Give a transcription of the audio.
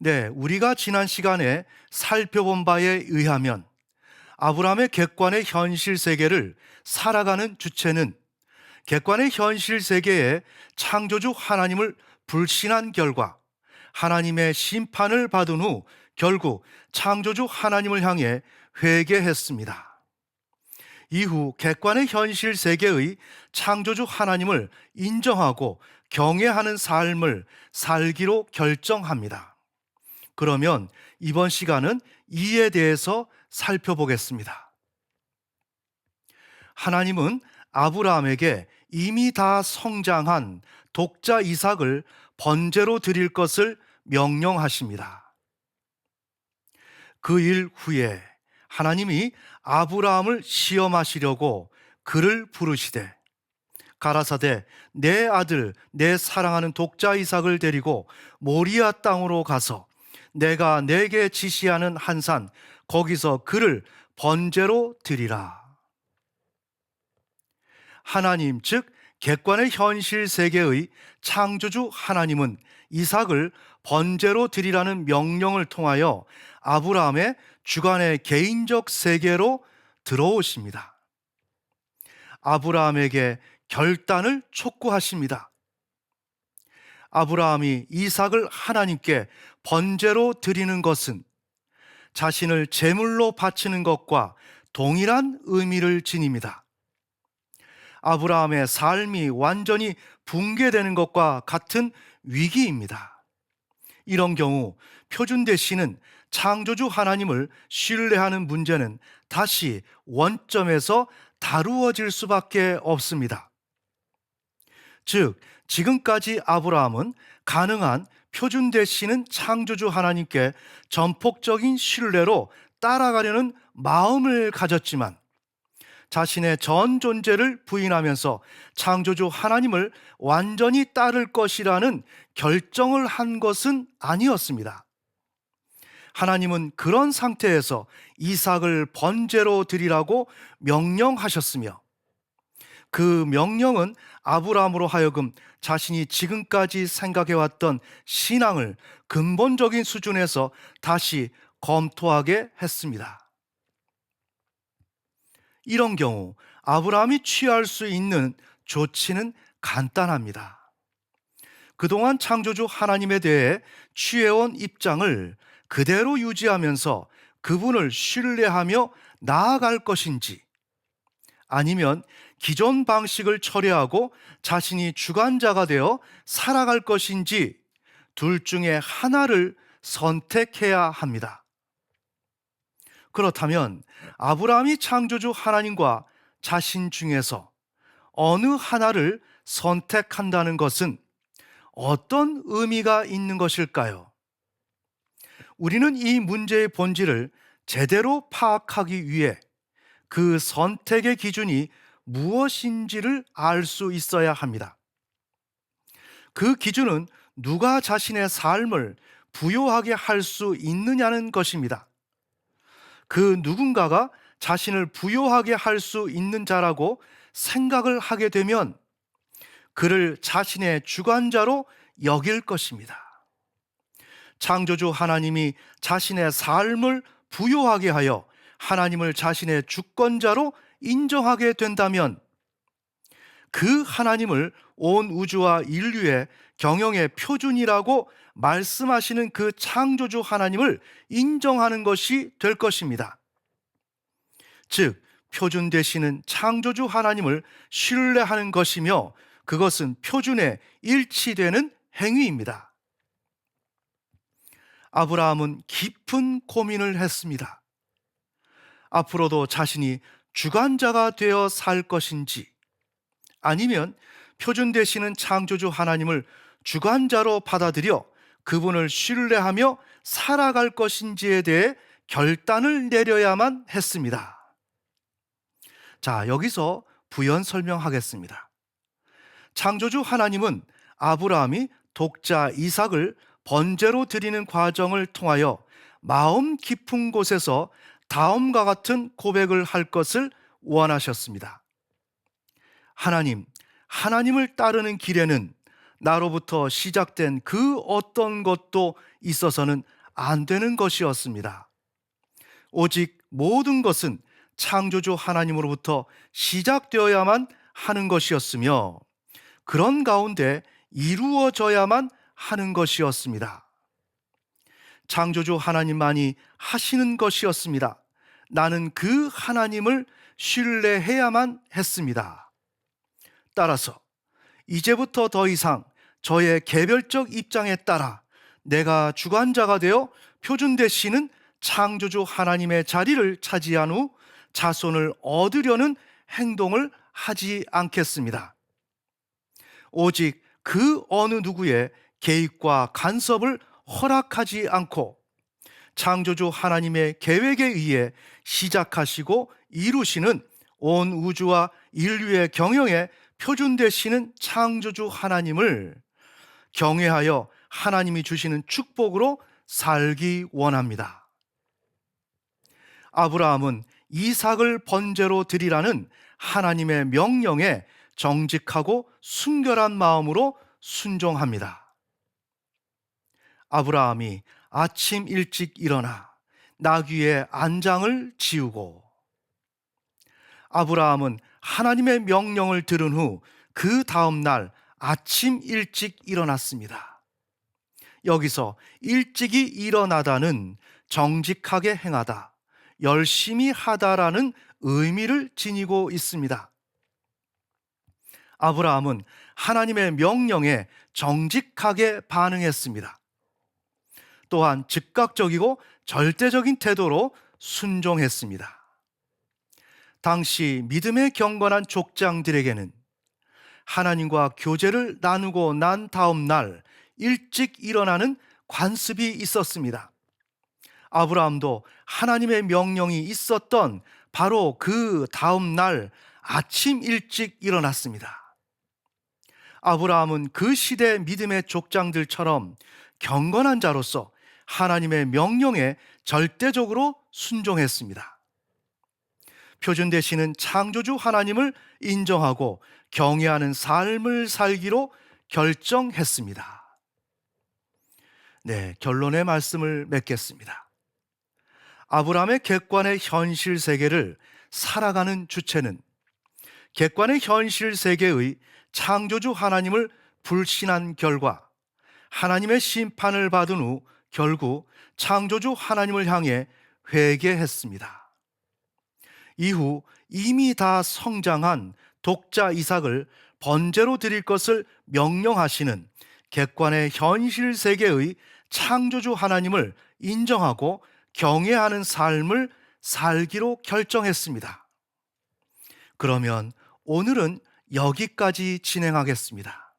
네, 우리가 지난 시간에 살펴본 바에 의하면 아브라함의 객관의 현실 세계를 살아가는 주체는 객관의 현실 세계에 창조주 하나님을 불신한 결과 하나님의 심판을 받은 후 결국 창조주 하나님을 향해 회개했습니다. 이후 객관의 현실 세계의 창조주 하나님을 인정하고 경외하는 삶을 살기로 결정합니다. 그러면 이번 시간은 이에 대해서 살펴보겠습니다. 하나님은 아브라함에게 이미 다 성장한 독자 이삭을 번제로 드릴 것을 명령하십니다. 그 일 후에 하나님이 아브라함을 시험하시려고 그를 부르시되 가라사대 내 아들 내 사랑하는 독자 이삭을 데리고 모리아 땅으로 가서 내가 내게 지시하는 한 산 거기서 그를 번제로 드리라. 하나님 즉 객관의 현실 세계의 창조주 하나님은 이삭을 번제로 드리라는 명령을 통하여 아브라함의 주관의 개인적 세계로 들어오십니다. 아브라함에게 결단을 촉구하십니다. 아브라함이 이삭을 하나님께 번제로 드리는 것은 자신을 제물로 바치는 것과 동일한 의미를 지닙니다. 아브라함의 삶이 완전히 붕괴되는 것과 같은 위기입니다. 이런 경우 표준대 씨는 창조주 하나님을 신뢰하는 문제는 다시 원점에서 다루어질 수밖에 없습니다. 즉, 지금까지 아브라함은 가능한 표준대 씨는 창조주 하나님께 전폭적인 신뢰로 따라가려는 마음을 가졌지만 자신의 전 존재를 부인하면서 창조주 하나님을 완전히 따를 것이라는 결정을 한 것은 아니었습니다. 하나님은 그런 상태에서 이삭을 번제로 드리라고 명령하셨으며 그 명령은 아브라함으로 하여금 자신이 지금까지 생각해왔던 신앙을 근본적인 수준에서 다시 검토하게 했습니다. 이런 경우 아브라함이 취할 수 있는 조치는 간단합니다. 그동안 창조주 하나님에 대해 취해온 입장을 그대로 유지하면서 그분을 신뢰하며 나아갈 것인지 아니면 기존 방식을 철회하고 자신이 주관자가 되어 살아갈 것인지 둘 중에 하나를 선택해야 합니다. 그렇다면 아브라함이 창조주 하나님과 자신 중에서 어느 하나를 선택한다는 것은 어떤 의미가 있는 것일까요? 우리는 이 문제의 본질을 제대로 파악하기 위해 그 선택의 기준이 무엇인지를 알 수 있어야 합니다. 그 기준은 누가 자신의 삶을 부요하게 할 수 있느냐는 것입니다. 그 누군가가 자신을 부요하게 할 수 있는 자라고 생각을 하게 되면 그를 자신의 주관자로 여길 것입니다. 창조주 하나님이 자신의 삶을 부요하게 하여 하나님을 자신의 주권자로 인정하게 된다면 그 하나님을 온 우주와 인류의 경영의 표준이라고 말씀하시는 그 창조주 하나님을 인정하는 것이 될 것입니다. 즉, 표준 되시는 창조주 하나님을 신뢰하는 것이며 그것은 표준에 일치되는 행위입니다. 아브라함은 깊은 고민을 했습니다. 앞으로도 자신이 주관자가 되어 살 것인지 아니면 표준 되시는 창조주 하나님을 주관자로 받아들여 그분을 신뢰하며 살아갈 것인지에 대해 결단을 내려야만 했습니다. 자, 여기서 부연 설명하겠습니다. 창조주 하나님은 아브라함이 독자 이삭을 번제로 드리는 과정을 통하여 마음 깊은 곳에서 다음과 같은 고백을 할 것을 원하셨습니다. 하나님, 하나님을 따르는 길에는 나로부터 시작된 그 어떤 것도 있어서는 안 되는 것이었습니다. 오직 모든 것은 창조주 하나님으로부터 시작되어야만 하는 것이었으며, 그런 가운데 이루어져야만 하는 것이었습니다. 창조주 하나님만이 하시는 것이었습니다. 나는 그 하나님을 신뢰해야만 했습니다. 따라서 이제부터 더 이상 저의 개별적 입장에 따라 내가 주관자가 되어 표준 되시는 창조주 하나님의 자리를 차지한 후 자손을 얻으려는 행동을 하지 않겠습니다. 오직 그 어느 누구의 개입과 간섭을 허락하지 않고 창조주 하나님의 계획에 의해 시작하시고 이루시는 온 우주와 인류의 경영에 표준 되시는 창조주 하나님을 경외하여 하나님이 주시는 축복으로 살기 원합니다. 아브라함은 이삭을 번제로 드리라는 하나님의 명령에 정직하고 순결한 마음으로 순종합니다. 아브라함이 아침 일찍 일어나 나귀의 안장을 지우고, 아브라함은 하나님의 명령을 들은 후 그 다음 날 아침 일찍 일어났습니다. 여기서 일찍이 일어나다는 정직하게 행하다, 열심히 하다라는 의미를 지니고 있습니다. 아브라함은 하나님의 명령에 정직하게 반응했습니다. 또한 즉각적이고 절대적인 태도로 순종했습니다. 당시 믿음의 경건한 족장들에게는 하나님과 교제를 나누고 난 다음 날 일찍 일어나는 관습이 있었습니다. 아브라함도 하나님의 명령이 있었던 바로 그 다음 날 아침 일찍 일어났습니다. 아브라함은 그 시대 믿음의 족장들처럼 경건한 자로서 하나님의 명령에 절대적으로 순종했습니다. 표준 되시는 창조주 하나님을 인정하고 경외하는 삶을 살기로 결정했습니다. 네, 결론의 말씀을 맺겠습니다. 아브라함의 객관의 현실 세계를 살아가는 주체는 객관의 현실 세계의 창조주 하나님을 불신한 결과 하나님의 심판을 받은 후 결국 창조주 하나님을 향해 회개했습니다. 이후 이미 다 성장한 독자 이삭을 번제로 드릴 것을 명령하시는 객관의 현실 세계의 창조주 하나님을 인정하고 경외하는 삶을 살기로 결정했습니다. 그러면 오늘은 여기까지 진행하겠습니다.